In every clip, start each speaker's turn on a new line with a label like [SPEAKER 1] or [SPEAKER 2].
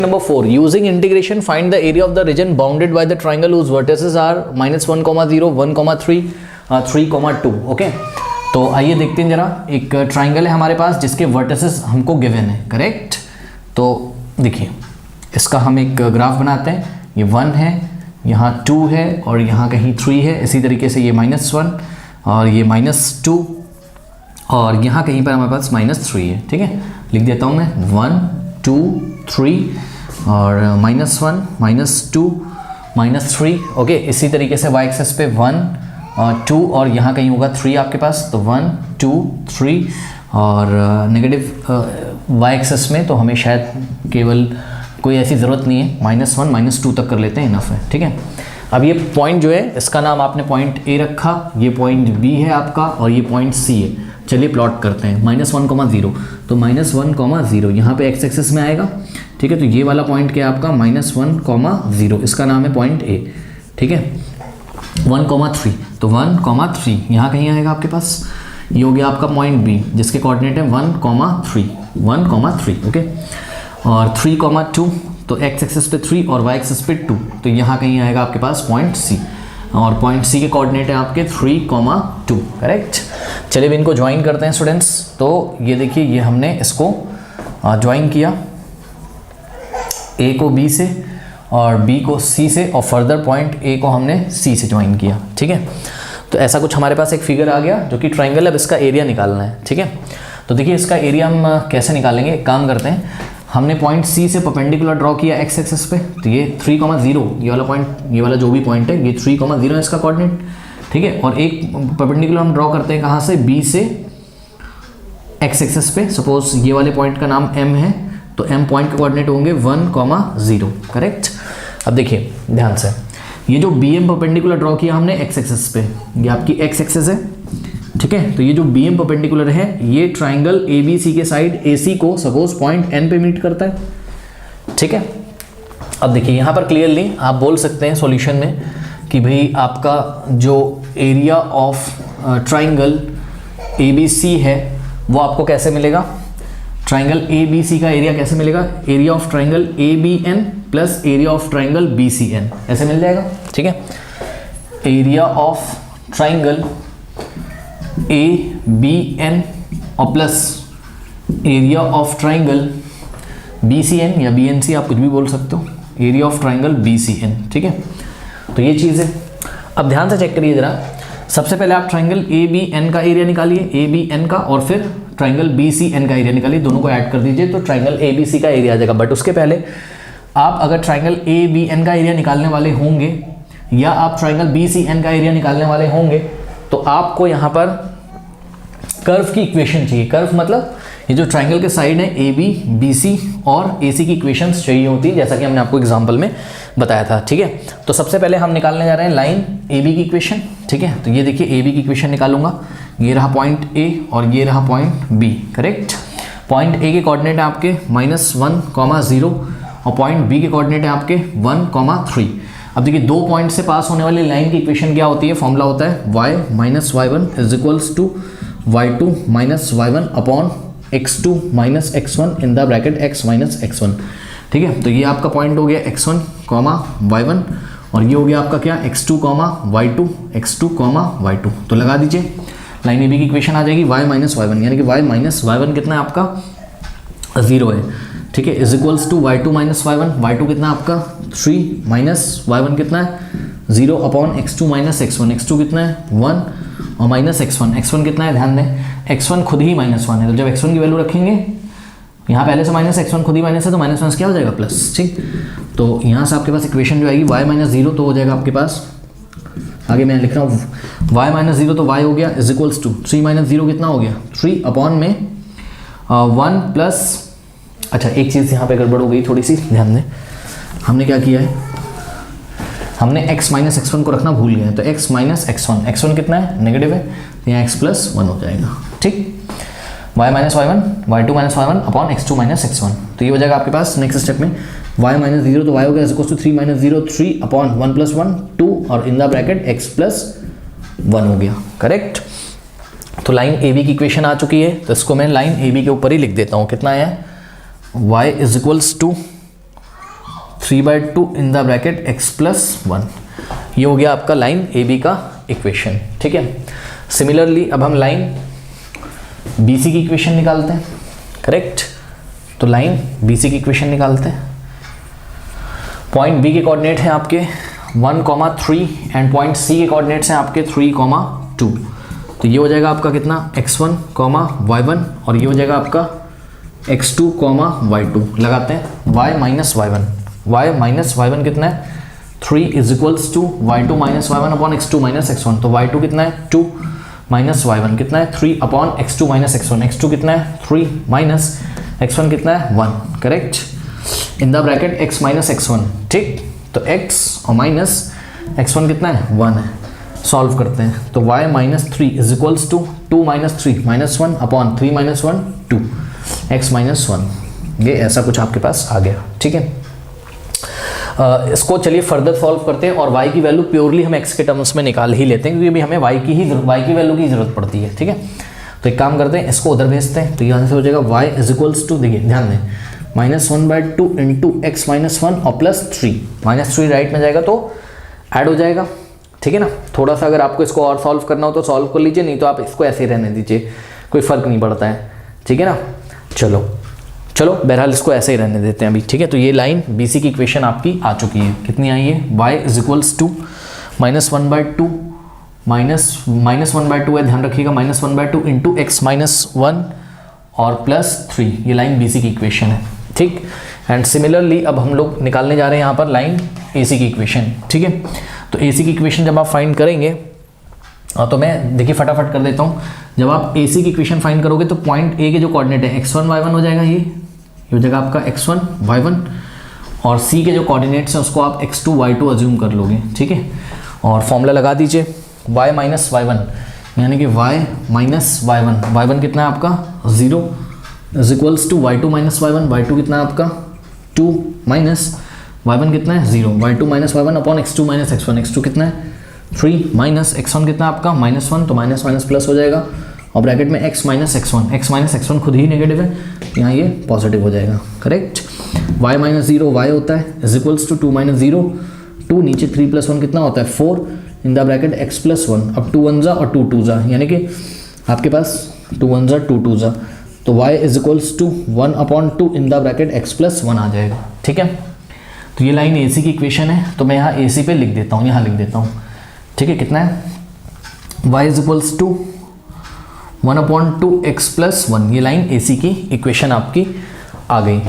[SPEAKER 1] Number 4, using integration find the area of the region bounded by the triangle whose vertices are -1,0, 1,3, 3,2. Okay, तो आइए देखते हैं जरा। एक ट्राइंगल है हमारे पास जिसके वर्टिसेस हमको गिवन है, करेक्ट। तो देखिए इसका हम एक ग्राफ बनाते हैं। ये 1 है, यहाँ 2 है और यहाँ कहीं 3 है। इसी तरीके से ये -1 और ये -2 और यहाँ कहीं पर हमारे पास -3 है। ठीक है, लिख देता हूँ मैं 1, 2, 3 और -1, -2, -3। ओके, इसी तरीके से y एक्सिस पे 1 और 2 और यहाँ कहीं होगा 3 आपके पास। तो 1, 2, 3 और नेगेटिव y एक्सिस में तो हमें शायद केवल कोई ऐसी ज़रूरत नहीं है, -1, -2 तक कर लेते हैं, इनफ है। ठीक है, अब ये पॉइंट जो है इसका नाम आपने पॉइंट A रखा, ये पॉइंट B है आपका और ये पॉइंट C है। चलिए प्लॉट करते हैं। -1,0 तो -1,0 यहाँ पे x एक्सिस में आएगा। ठीक है, तो ये वाला पॉइंट क्या है आपका -1,0, इसका नाम है पॉइंट A। ठीक है, 1,3 तो 1,3 यहाँ कहीं आएगा आपके पास। ये हो गया आपका पॉइंट B जिसके कोऑर्डिनेट है 1,3। ओके, और 3,2 तो x एक्सिस पे 3 और y एक्सिस पे 2 तो यहाँ कहीं आएगा आपके पास पॉइंट C और पॉइंट C के कोऑर्डिनेट है आपके 3,2। करेक्ट। चलिए अब इनको ज्वाइन करते हैं स्टूडेंट्स। तो ये देखिए, ये हमने इसको ज्वाइन किया, A को B से और B को C से और फर्दर पॉइंट A को हमने C से ज्वाइन किया। ठीक है, तो ऐसा कुछ हमारे पास एक फिगर आ गया जो कि ट्राइंगल। अब इसका एरिया निकालना है। ठीक है, तो देखिए इसका एरिया हम कैसे निकालेंगे। एक काम करते हैं, हमने पॉइंट C से परपेंडिकुलर ड्रॉ किया x एक्सिस पे। तो ये 3,0 ये वाला पॉइंट, ये वाला जो भी पॉइंट है ये 3,0 है इसका कोऑर्डिनेट। ठीक है, और एक परपेंडिकुलर हम ड्रॉ करते हैं कहाँ से, B से x एक्सिस पे। सपोज ये वाले पॉइंट का नाम M है तो M पॉइंट के कोऑर्डिनेट होंगे 1,0। करेक्ट। अब देखिए ध्यान से, ये जो BM परपेंडिकुलर ड्रॉ किया हमने x एक्सिस पे, ये आपकी x एक्सिस है। ठीक है, तो ये जो BM परपेंडिकुलर है ये ट्राइंगल ABC के साइड AC को सपोज पॉइंट N पे मीट करता है। ठीक है, अब देखिए यहाँ पर क्लियरली आप बोल सकते हैं सॉल्यूशन में कि भाई आपका जो एरिया ऑफ ट्राइंगल ABC है वो आपको कैसे मिलेगा। ट्राइंगल ABC का एरिया कैसे मिलेगा, area of triangle ABN plus area of triangle BCN, ऐसे मिल जाएगा। ठीक है, एरिया ऑफ ट्राइंगल ABN और plus area of triangle BCN या BNC, आप कुछ भी बोल सकते हो, एरिया ऑफ ट्राइंगल BCN। ठीक है, तो ये चीज़ है। अब ध्यान से चेक करिए जरा। सबसे पहले आप ट्राइंगल ABN का एरिया निकालिए, ABN का, और फिर ट्राइंगल BCN का एरिया निकालिए, दोनों को ऐड कर दीजिए तो ट्राइंगल ABC का एरिया आ जाएगा। बट उसके पहले आप अगर ट्राइंगल ABN का एरिया निकालने वाले होंगे या आप ट्राइंगल BCN का एरिया निकालने वाले होंगे तो आपको यहाँ पर कर्व की इक्वेशन चाहिए। कर्व मतलब ये जो ट्राइंगल के साइड है AB, BC और AC की इक्वेशंस चाहिए होती है, जैसा कि हमने आपको एग्जांपल में बताया था। ठीक है, तो सबसे पहले हम निकालने जा रहे हैं लाइन AB की इक्वेशन। ठीक है, तो ये देखिए AB की इक्वेशन निकालूंगा। ये रहा पॉइंट A और ये रहा point B। Correct, point A के कोऑर्डिनेट है आपके -1,0 और पॉइंट B के कोऑर्डिनेट है आपके 1,3। अब देखिए दो पॉइंट से पास होने वाली लाइन की इक्वेशन क्या होती है, फॉर्मूला होता है y - y1 = y2 - y1 upon x2 - x1 in the bracket x - x1। ठीक है, तो ये आपका पॉइंट हो गया x1, y1 और ये हो गया आपका क्या x2, y2, x2, y2। तो लगा दीजिए, लाइन AB की इक्वेशन आ जाएगी y - y1 यानी कि y - y1 कितना है आपका 0 है। ठीक है, = y2 - y1, y2 कितना आपका 3 - y1 कितना है 0 अपॉन x2 - x1, x2 कितना है 1 और -x1 कितना है, ध्यान दें x1 खुद ही -1 है। तो जब x1 की वैल्यू रखेंगे, यहाँ पहले से -x1 खुद ही माइनस है तो -1 क्या हो जाएगा प्लस। ठीक, तो यहाँ से आपके पास इक्वेशन जो आएगी y - 0 तो हो जाएगा आपके पास, आगे मैं लिख रहा हूँ y - 0 तो y हो गया = 3 - 0 कितना हो गया 3 अपॉन में 1 प्लस। अच्छा, एक चीज़ यहाँ पे गड़बड़ हो गई थोड़ी सी, ध्यान दें। हमने क्या किया है, हमने x - x1 को रखना भूल गए हैं। तो x - x1 कितना है नेगेटिव है, तो यहाँ x + 1 हो जाएगा। ठीक, y - y1 y2 - y1 upon x2 - x1। तो ये हो जाएगा आपके पास नेक्स्ट स्टेप में y - 0 तो y हो गया = 3 - 0 3 अपॉन 1 + 1 2 और इन द ब्रैकेट x + 1 हो गया। करेक्ट, तो लाइन AB की इक्वेशन आ चुकी है, तो इसको मैं लाइन AB के ऊपर ही लिख देता हूँ। कितना है y = 3/2 in the bracket x plus 1। ये हो गया आपका लाइन ए बी का इक्वेशन, ठीक है। सिमिलरली अब हम लाइन बी सी की इक्वेशन निकालते हैं, करेक्ट। तो लाइन बी सी की इक्वेशन निकालते हैं। पॉइंट बी के कोऑर्डिनेट हैं आपके 1,3 एंड पॉइंट सी के कोऑर्डिनेट्स हैं आपके 3,2। तो ये हो जाएगा आपका कितना x1, y1 और ये हो जाएगा आपका x2, y2। लगाते हैं y माइनस y1 कितना है 3 is equals to y2 minus y1 upon x2 minus x1। तो y2 कितना है 2 माइनस y1 कितना है 3 upon x2 minus x1। x2 कितना है 3 माइनस x1 कितना है 1, correct. In the bracket x minus x1, ठीक। तो x और माइनस x1 कितना है 1 है। सॉल्व करते हैं तो y minus 3 is equals to 2 minus 3 minus 1 upon 3 minus 1 2 x minus 1। ये ऐसा कुछ आपके पास आ गया, ठीक है। इसको चलिए फर्दर सॉल्व करते हैं और y की वैल्यू प्योरली हम x के टर्म्स में निकाल ही लेते हैं क्योंकि अभी हमें y की वैल्यू की जरूरत पड़ती है, ठीक है। तो एक काम करते हैं, इसको उधर भेजते हैं। तो यहाँ से हो जाएगा y इज इक्वल्स टू, देखिए ध्यान दें, -1/2 इंटू x माइनस 1 और प्लस 3। -3 राइट में जाएगा तो ऐड हो जाएगा, ठीक है ना। थोड़ा सा अगर आपको इसको और सॉल्व करना हो तो सॉल्व कर लीजिए, नहीं तो आप इसको ऐसे ही रहने दीजिए, कोई फ़र्क नहीं पड़ता है, ठीक है ना। चलो बहरहाल इसको ऐसे ही रहने देते हैं अभी, ठीक है। तो ये लाइन बी सी की इक्वेशन आपकी आ चुकी है। कितनी आई है y इज इक्वल्स टू -1/2 -1/2 है, ध्यान रखिएगा, -1/2 इंटू x माइनस 1 और प्लस 3। ये लाइन बी सी की इक्वेशन है, ठीक। एंड सिमिलरली अब हम लोग निकालने जा रहे हैं यहाँ पर लाइन ए सी की इक्वेशन, ठीक है। तो ए सी की इक्वेशन जब आप फाइंड करेंगे तो मैं देखिए फटाफट कर देता हूँ। जब आप ए सी की इक्वेशन फाइंड करोगे तो पॉइंट ए के जो कोऑर्डिनेट है x1 y1 हो जाएगा, ये हो जाएगा आपका x1 y1 और सी के जो कोऑर्डिनेट्स हैं उसको आप x2 y2 अज्यूम कर लोगे, ठीक है। और फॉर्मूला लगा दीजिए y माइनस y1 यानी कि y माइनस y1 कितना है आपका 0 is equals to y2 minus y1 कितना है आपका 2 माइनस y1 कितना है 0 y2 minus y1 upon x2 minus x1 कितना है 3 माइनस x1 कितना आपका -1, तो माइनस माइनस प्लस हो जाएगा और ब्रैकेट में x माइनस x1 खुद ही नेगेटिव है, यहाँ ये पॉजिटिव हो जाएगा, करेक्ट। y माइनस 0 y होता है इज इक्वल्स टू 2 माइनस 0 2, नीचे 3 प्लस 1 कितना होता है 4 इन द ब्रैकेट x प्लस 1। अब 2 1 और 2 2 यानी कि आपके पास 2 1 2 2 तो y is equals to 1/2 in the bracket x plus 1 आ जाएगा, ठीक है। तो ये लाइन ए सी की इक्वेशन है, तो मैं यहाँ ए सी पे लिख देता हूँ, यहाँ लिख देता हूँ, ठीक है। कितना है y is equals to 1/2 x plus 1। ये लाइन ए सी की इक्वेशन आपकी आ गई,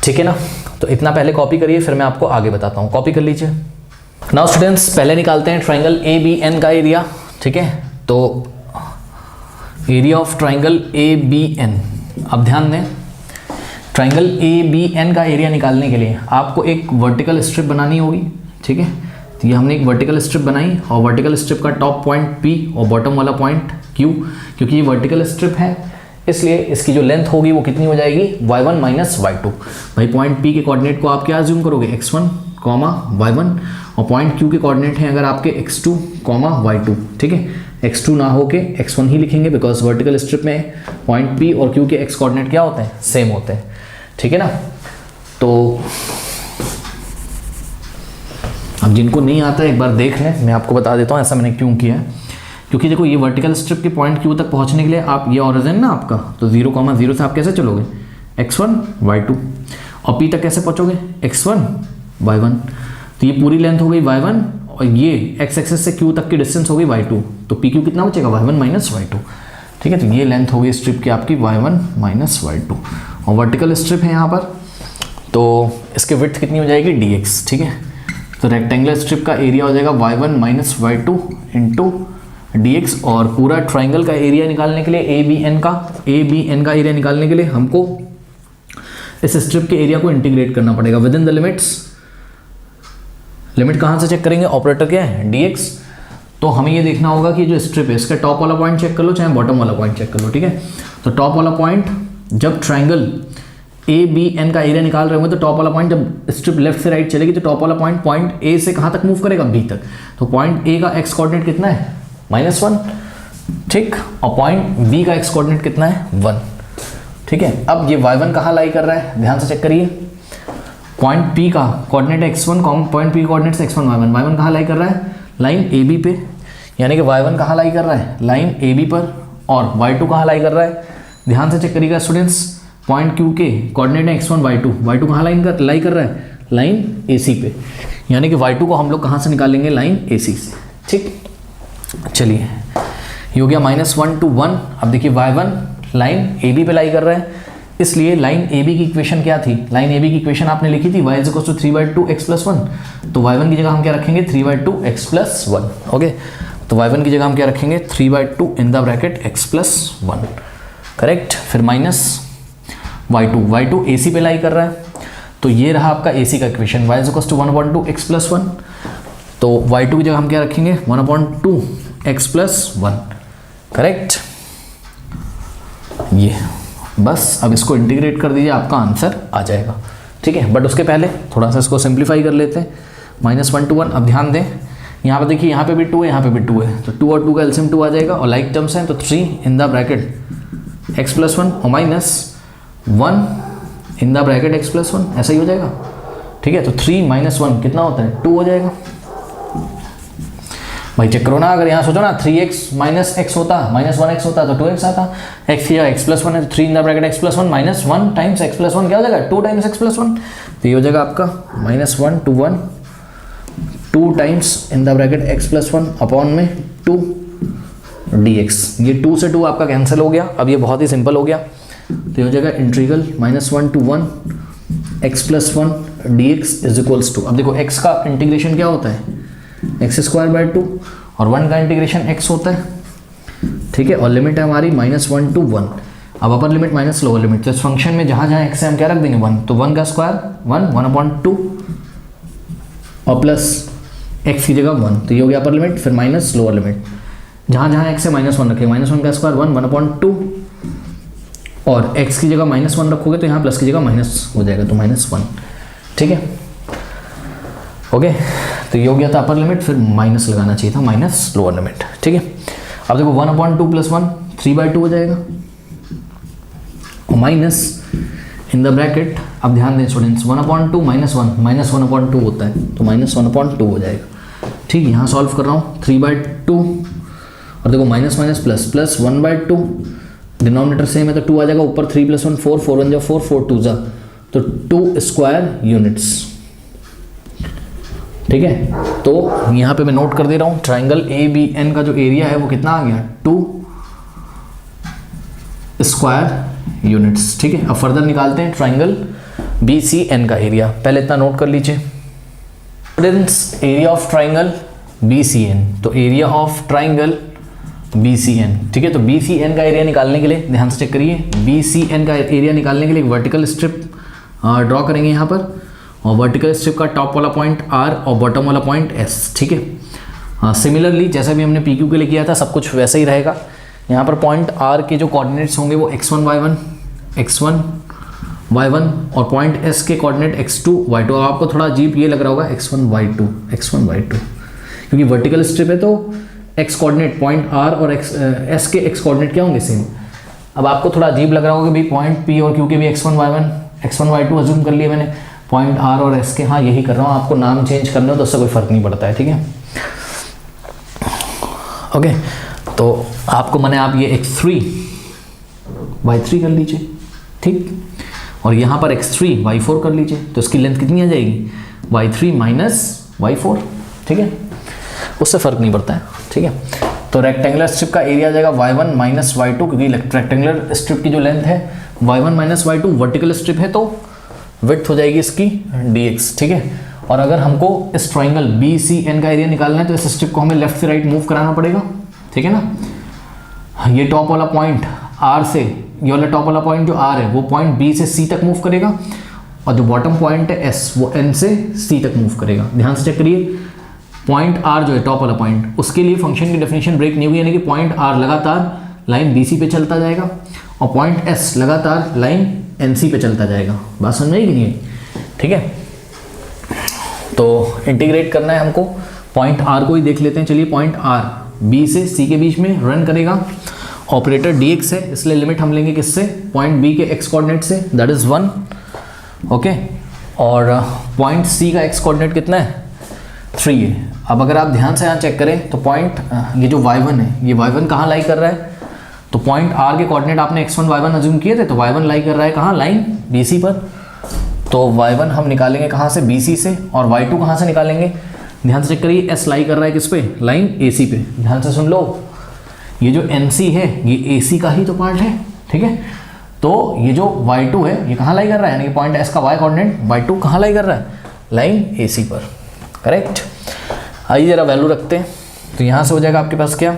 [SPEAKER 1] ठीक है ना। तो इतना पहले कॉपी करिए, फिर मैं आपको आगे बताता हूँ। कॉपी कर लीजिए। नाउ स्टूडेंट्स पहले निकालते हैं ट्राइंगल ए बी एन का एरिया, ठीक है। तो area of triangle A B N, अब ध्यान दें, ट्राइंगल ए बी एन का एरिया निकालने के लिए आपको एक वर्टिकल स्ट्रिप बनानी होगी, ठीक है। तो ये हमने एक वर्टिकल स्ट्रिप बनाई और वर्टिकल स्ट्रिप का टॉप पॉइंट P और बॉटम वाला पॉइंट Q, क्योंकि ये वर्टिकल स्ट्रिप है इसलिए इसकी जो लेंथ होगी वो कितनी हो जाएगी y1 माइनस y2। भाई पॉइंट P के कोऑर्डिनेट को आप क्या अज्यूम करोगे x1, y1 और पॉइंट Q के कोऑर्डिनेट हैं अगर आपके x2, y2, ठीक है। x2 ना होके x1 ही लिखेंगे बिकॉज वर्टिकल स्ट्रिप में पॉइंट P और Q के x कोऑर्डिनेट क्या होते हैं, सेम होते हैं, ठीक है ना। तो अब जिनको नहीं आता है एक बार देख लें, मैं आपको बता देता हूँ ऐसा मैंने क्यों किया है। क्योंकि देखो ये वर्टिकल स्ट्रिप के पॉइंट Q तक पहुँचने के लिए आप ये ओरिजिन ना आपका, तो 0,0 से आप कैसे चलोगे x1 y2 और P तक कैसे पहुँचोगे x1 y1। तो ये पूरी लेंथ हो गई y1 और ये x एक्सिस से Q तक की डिस्टेंस हो गई y2, तो PQ कितना बचेगा y1 माइनस y2, ठीक है। तो ये लेंथ हो गई स्ट्रिप की आपकी y1 माइनस y2 और वर्टिकल स्ट्रिप है यहाँ पर, तो इसकी विड्थ कितनी हो जाएगी dx, ठीक है। तो रेक्टेंगुलर स्ट्रिप का एरिया हो जाएगा y1 minus y2 into dx और पूरा ट्राइंगल का एरिया निकालने के लिए ए बी एन का एरिया निकालने के लिए हमको इस स्ट्रिप के एरिया को इंटीग्रेट करना पड़ेगा with in the limits. Limit कहाँ से चेक करेंगे, ऑपरेटर क्या है dx। तो हमें ये देखना होगा कि जो स्ट्रिप है इसका टॉप वाला पॉइंट चेक कर लो चाहे बॉटम वाला पॉइंट चेक कर लो, ठीक है। तो टॉप वाला पॉइंट जब ट्राइंगल ए बी एन का एरिया निकाल रहे होंगे तो टॉप वाला पॉइंट जब स्ट्रिप लेफ्ट से राइट चलेगी तो टॉप वाला पॉइंट ए से कहाँ तक मूव करेगा, बी तक। तो पॉइंट ए का एक्स कोऑर्डिनेट कितना है -1, ठीक, और पॉइंट बी का एक्स कोऑर्डिनेट कितना है 1, ठीक है। अब ये y1 कहाँ लाई कर रहा है, ध्यान से चेक करिए। पॉइंट पी का coordinate x1, point P coordinate x1 y1, y1 कहाँ लाई कर रहा है, लाइन ए बी पे, यानी कि y1 कहाँ लाई कर रहा है, लाइन ए बी पर, और y2 कहाँ लाई कर रहा है, ध्यान से चेक करिएगा स्टूडेंट्स, पॉइंट क्यू के कोऑर्डिनेट है x1 y2 कहाँ लाई कर रहा है, लाइन ए सी पे, यानी कि y2 को हम लोग कहाँ से निकालेंगे, लाइन ए सी से। ठीक, चलिए ये हो गया -1 to 1। अब देखिए y1 लाइन ए बी पे लाई कर रहा है, इसलिए लाइन ए बी की इक्वेशन क्या थी, लाइन ए बी की इक्वेशन आपने लिखी थी y = 3/2x+1, तो y1 की जगह हम क्या रखेंगे 3/2x+1। ओके, तो y1 की जगह हम क्या रखेंगे 3/2 इन द ब्रैकेट x+1, करेक्ट। फिर -y2 ए सी पे लाई कर रहा है, तो ये रहा आपका ए सी का इक्वेशन y = 1/2x+1, तो y2 की जगह हम क्या रखेंगे 1/2x+1, करेक्ट। ये बस अब इसको इंटीग्रेट कर दीजिए, आपका आंसर आ जाएगा। ठीक है, बट उसके पहले थोड़ा सा इसको सिंप्लीफाई कर लेते हैं। -1 to 1, अब ध्यान दें यहाँ पे देखिए, यहाँ पे भी 2 है, यहाँ पे भी 2 है, तो 2 और 2 का एलसीएम 2 आ जाएगा, और लाइक टर्म्स हैं तो 3 इन द ब्रैकेट x+1 और -1 इन द ब्रैकेट x+1, ऐसा ही हो जाएगा। ठीक है, तो 3 - 1 कितना होता है 2 हो जाएगा। भाई चेक करो ना, अगर यहाँ सोचो ना 3x - x होता, -1x होता तो 2x आता, x या x+1 है तो 3 इन the bracket x+1 -1 times x+1 क्या हो जाएगा 2 टाइम्स x+1, तो ये हो जाएगा आपका -1 to 1 2 times in the bracket x+1 upon में 2 dx। ये 2 से 2 आपका कैंसिल हो गया, अब ये बहुत ही सिंपल हो गया, तो ये हो जाएगा इंटीग्रल -1 to 1 x+1 dx = 2। अब देखो x का इंटीग्रेशन क्या होता है x²/2 और 1 का इंटीग्रेशन x होता है। ठीक है, और लिमिट है हमारी -1 to 1। अब upper limit minus lower limit, तो इस फंक्शन में जहाँ जहाँ x है हम क्या रख देंगे 1, तो 1 का स्क्वायर 1/2 और प्लस x की जगह 1, तो ये हो गया अपर लिमिट। फिर माइनस लोअर लिमिट, जहाँ जहाँ x है -1 रखें, -1 का स्क्वायर 1/2 और x की जगह -1 रखोगे तो यहाँ प्लस की जगह माइनस हो जाएगा, तो -1। ठीक है, ओके, तो ये हो गया था अपर लिमिट, फिर माइनस लगाना चाहिए था, माइनस लोअर लिमिट। ठीक है, अब देखो 1/2 + 1 3/2 हो जाएगा, और माइनस इन द ब्रैकेट, अब ध्यान दें स्टूडेंट्स 1/2 - 1 -1/2 होता है, तो -1/2 हो जाएगा। ठीक है, यहाँ सॉल्व कर रहा हूँ 3/2 और देखो minus minus plus plus 1/2, denominator same है तो 2 आ जाएगा, ऊपर 3 + 1 4 4 1 4 4 2 जा, तो 2 स्क्वायर यूनिट्स। ठीक है, तो यहाँ पे मैं नोट कर दे रहा हूँ ट्राइंगल ABN का जो एरिया है वो कितना आ गया 2 स्क्वायर यूनिट्स। ठीक है, अब फर्दर निकालते हैं ट्राइंगल BCN का एरिया, पहले इतना नोट कर लीजिए students, area of triangle BCN, तो एरिया ऑफ ट्राइंगल BCN। ठीक है, तो BCN का एरिया निकालने के लिए ध्यान से चेक करिए, BCN का एरिया निकालने के लिए एक वर्टिकल स्ट्रिप ड्रॉ करेंगे यहाँ पर, और वर्टिकल स्ट्रिप का टॉप वाला पॉइंट R और बॉटम वाला पॉइंट S। ठीक है, सिमिलरली जैसा भी हमने PQ के लिए किया था सब कुछ वैसा ही रहेगा। यहाँ पर पॉइंट R के जो कोऑर्डिनेट्स होंगे वो x1 y1 और पॉइंट S के कोऑर्डिनेट x2 y2। अब आपको थोड़ा अजीब ये लग रहा होगा x1 y2, क्योंकि वर्टिकल स्ट्रिप है तो x कोऑर्डिनेट पॉइंट R और S के x कोऑर्डिनेट क्या होंगे सेम। अब आपको थोड़ा अजीब लग रहा होगा कि भाई पॉइंट P और Q के भी x1 y2 अज्यूम कर लिए मैंने, पॉइंट R और S के हाँ यही कर रहा हूँ, आपको नाम चेंज करना हो तो उससे कोई फर्क नहीं पड़ता है। ठीक है, ओके, तो आपको मैंने आप ये x3 y3 कर लीजिए, ठीक, और यहाँ पर x3 y4 कर लीजिए, तो इसकी लेंथ कितनी आ जाएगी y3 - y4। ठीक है, उससे फर्क नहीं पड़ता है। ठीक है, तो रेक्टेंगुलर स्ट्रिप का एरिया आ जाएगा y1 - y2, क्योंकि रेक्टेंगुलर स्ट्रिप की जो लेंथ है y1 - y2, वर्टिकल स्ट्रिप है तो विड्थ हो जाएगी इसकी dx। ठीक है, और अगर हमको इस ट्राइंगल BCN का एरिया निकालना है तो इस स्ट्रिप को हमें लेफ्ट से राइट मूव कराना पड़ेगा। ठीक है ना, ये टॉप वाला पॉइंट R से, ये वाला टॉप वाला पॉइंट जो R है वो पॉइंट B से C तक मूव करेगा, और जो बॉटम पॉइंट है S वो N से C तक मूव करेगा। ध्यान से चेक करिए, पॉइंट R जो है टॉप वाला पॉइंट, उसके लिए फंक्शन की डेफिनेशन ब्रेक नहीं हुई, यानी कि पॉइंट R लगातार लाइन BC पे चलता जाएगा और पॉइंट S लगातार लाइन NC पे चलता जाएगा। बात समझ में आई कि नहीं? ठीक है, तो इंटीग्रेट करना है हमको, पॉइंट R को ही देख लेते हैं। चलिए, पॉइंट R B से C के बीच में रन करेगा, ऑपरेटर dx है, इसलिए लिमिट हम लेंगे किससे, पॉइंट B के x कोऑर्डिनेट से, दैट इज 1। ओके, और पॉइंट सी का एक्स कोऑर्डिनेट कितना है 3 है। अब अगर आप ध्यान से यहाँ चेक करें तो पॉइंट ये जो y1 है, ये y1 कहाँ लाई कर रहा है, तो पॉइंट r के कोऑर्डिनेट आपने x1 y1 अज्यूम किए थे, तो y1 लाई कर रहा है कहाँ, लाइन BC पर। तो y1 हम निकालेंगे कहाँ से, BC से, और y2 कहाँ से निकालेंगे, ध्यान से चेक करिए, S लाई कर रहा है किस पे, लाइन AC पे। ध्यान से सुन लो, ये जो NC है ये AC का ही तो पार्ट है, ठीक है। तो ये जो y2 है ये कहाँ लाई कर रहा है, यानी कि पॉइंट S का y कोऑर्डिनेट y2 कहाँ लाई कर रहा है, लाइन AC पर, करेक्ट। आइए जरा वैल्यू रखते हैं, तो यहाँ से हो जाएगा आपके पास क्या,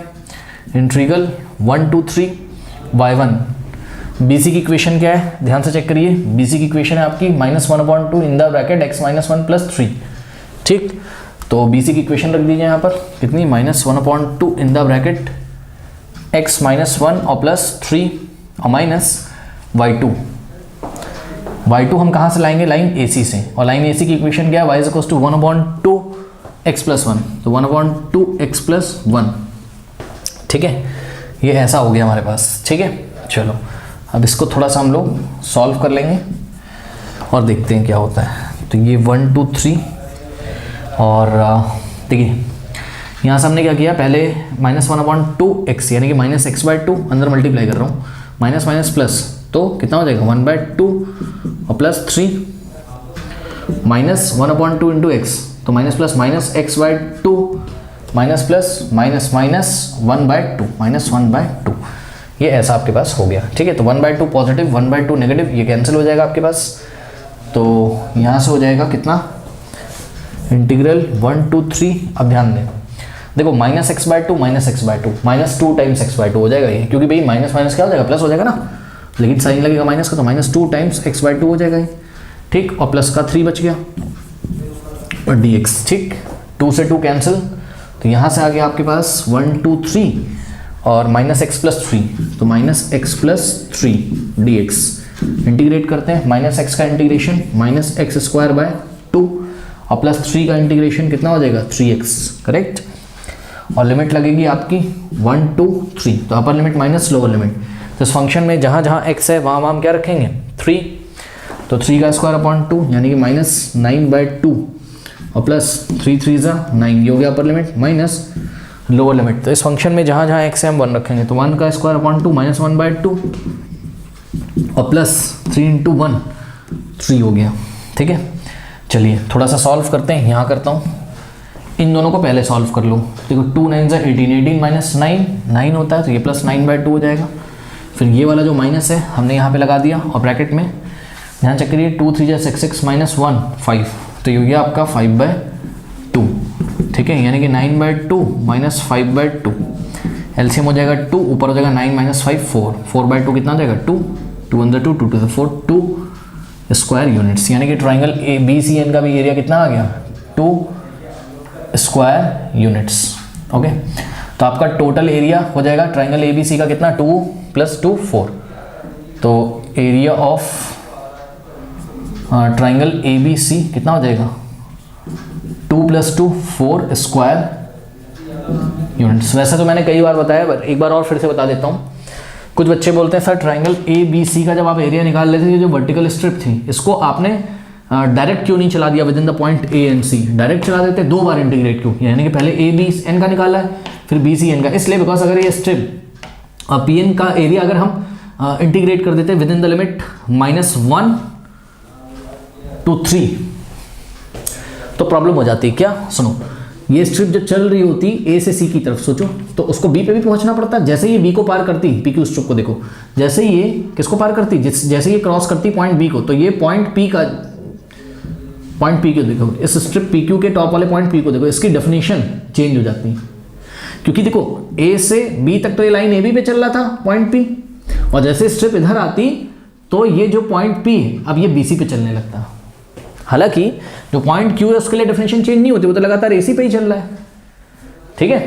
[SPEAKER 1] इंटीग्रल 1 to 3 y1। BC की इक्वेशन क्या है, ध्यान से चेक करिए, BC की इक्वेशन है आपकी -1/2 इन द ब्रैकेट x - 1 + 3, ठीक। तो BC की इक्वेशन रख दीजिए यहाँ पर, कितनी, -1/2 इन द ब्रैकेट x - 1 और +3 और माइनस y2 हम कहाँ से लाएंगे, लाइन AC से, और लाइन AC की इक्वेशन क्या है, y = 1/2 x + 1, तो 1/2 x + 1, ठीक है। ये ऐसा हो गया हमारे पास, ठीक है। चलो अब इसको थोड़ा सा हम लोग सॉल्व कर लेंगे और देखते हैं क्या होता है। तो ये 1 2 3 और देखिए यहाँ से हमने क्या किया, पहले -1/2 x यानी कि -x/2 अंदर मल्टीप्लाई कर रहा हूँ, माइनस माइनस प्लस, तो कितना हो जाएगा 1/2 और +3 -1/2 इंटू x, तो minus plus minus x/2 minus plus minus minus 1/2 -1/2, ये ऐसा आपके पास हो गया, ठीक है। तो 1/2 पॉजिटिव 1/2 नेगेटिव, ये कैंसिल हो जाएगा आपके पास। तो यहाँ से हो जाएगा कितना, इंटीग्रल 1 to 3। अब ध्यान दें, देखो -x/2 -2 टाइम्स x/2 हो जाएगा ये, क्योंकि भाई माइनस माइनस क्या हो जाएगा, प्लस हो जाएगा ना, लेकिन साइन लगेगा माइनस का, तो -2 टाइम्स x/2 हो जाएगा ये, ठीक। और प्लस का 3 बच गया और dx, ठीक। 2 से 2 कैंसिल, तो यहाँ से आ गया आपके पास 1 2 3 और -x + 3, तो -x + 3 dx। इंटीग्रेट करते हैं, -x का इंटीग्रेशन -x² 2 और +3 का इंटीग्रेशन कितना हो जाएगा 3x, करेक्ट। और लिमिट लगेगी आपकी 1 2 3, तो upper limit minus lower limit. तो इस फंक्शन में जहाँ जहाँ x है वहाँ वहाँ हम क्या रखेंगे 3, तो 3 का स्क्वायर अपॉन 2 यानी कि -9/2 और +3 3 9, ये हो गया upper limit minus lower limit. तो इस फंक्शन में जहाँ जहाँ x है हम 1 रखेंगे, तो 1 का स्क्वायर अपॉन 2 -1/2 और +3 × 1 3 हो गया, ठीक है। चलिए थोड़ा सा सॉल्व करते हैं, यहाँ करता हूँ, इन दोनों को पहले सॉल्व कर लो। देखो 2 9 18, 18 - 9 9 होता है, तो ये +9/2 हो जाएगा। फिर ये वाला जो माइनस है हमने यहाँ पे लगा दिया, और ब्रैकेट में ध्यान चेक करिए, 2 3 6 6 -1 5, तो ये हो गया आपका 5/2, ठीक है। यानी कि 9/2 -5/2, एलसीएम हो जाएगा 2, ऊपर हो जाएगा 9 - 5 4, 4/2 कितना हो जाएगा 2, 2 × 2 2 × 4 2 स्क्वायर यूनिट्स, यानी कि ट्राइंगल ABCN का भी एरिया कितना आ गया 2 स्क्वायर यूनिट्स, ओके। तो आपका टोटल एरिया हो जाएगा ट्राइंगल ABC का कितना 2 + 2 4, तो एरिया ऑफ ट्राइंगल ABC कितना हो जाएगा 2 + 2 4 स्क्वायर यूनिट्स। वैसे तो मैंने कई बार बताया, पर एक बार और फिर से बता देता हूँ। कुछ बच्चे बोलते हैं सर ट्राइंगल ABC का जब आप एरिया निकाल लेते थे, जो वर्टिकल स्ट्रिप थी, इसको आपने डायरेक्ट क्यों नहीं चला दिया with in the point A and C, direct चला देते, 2 बार इंटीग्रेट क्यों, यानी कि पहले ABN का निकाला है फिर BCN का, इसलिए बिकॉज अगर ये स्ट्रिप PN का एरिया अगर हम इंटीग्रेट कर देते with in the limit -1 to 3 तो प्रॉब्लम हो जाती है। क्या, सुनो, ये स्ट्रिप जब चल रही होती A से C की तरफ, सोचो तो उसको B पे भी पहुंचना पड़ता है। जैसे ये B को पार करती, PQ स्ट्रिप को देखो, जैसे ये किसको पार करती, जैसे ये क्रॉस करती पॉइंट B को, तो ये पॉइंट P को देखो, इस स्ट्रिप PQ के टॉप वाले पॉइंट P को देखो, इसकी डेफिनेशन चेंज हो जाती है, क्योंकि देखो A से B तक तो ये लाइन AB पे चल रहा था पॉइंट P, और जैसे स्ट्रिप इधर आती तो ये जो पॉइंट P है अब ये BC पे चलने लगता। हालांकि जो पॉइंट Q है उसके लिए डेफिनेशन चेंज नहीं होती, वो तो लगातार AC पे ही चल रहा है, ठीक है।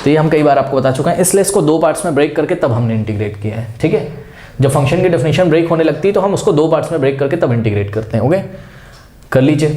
[SPEAKER 1] तो ये हम कई बार आपको बता चुका है, इसलिए इसको 2 पार्ट्स में ब्रेक करके तब हमने इंटीग्रेट किया है, ठीक है। जब फंक्शन की डेफिनेशन ब्रेक होने लगती है तो हम उसको 2 पार्ट्स में ब्रेक करके तब इंटीग्रेट करते हैं, ओके। कर लीजिए।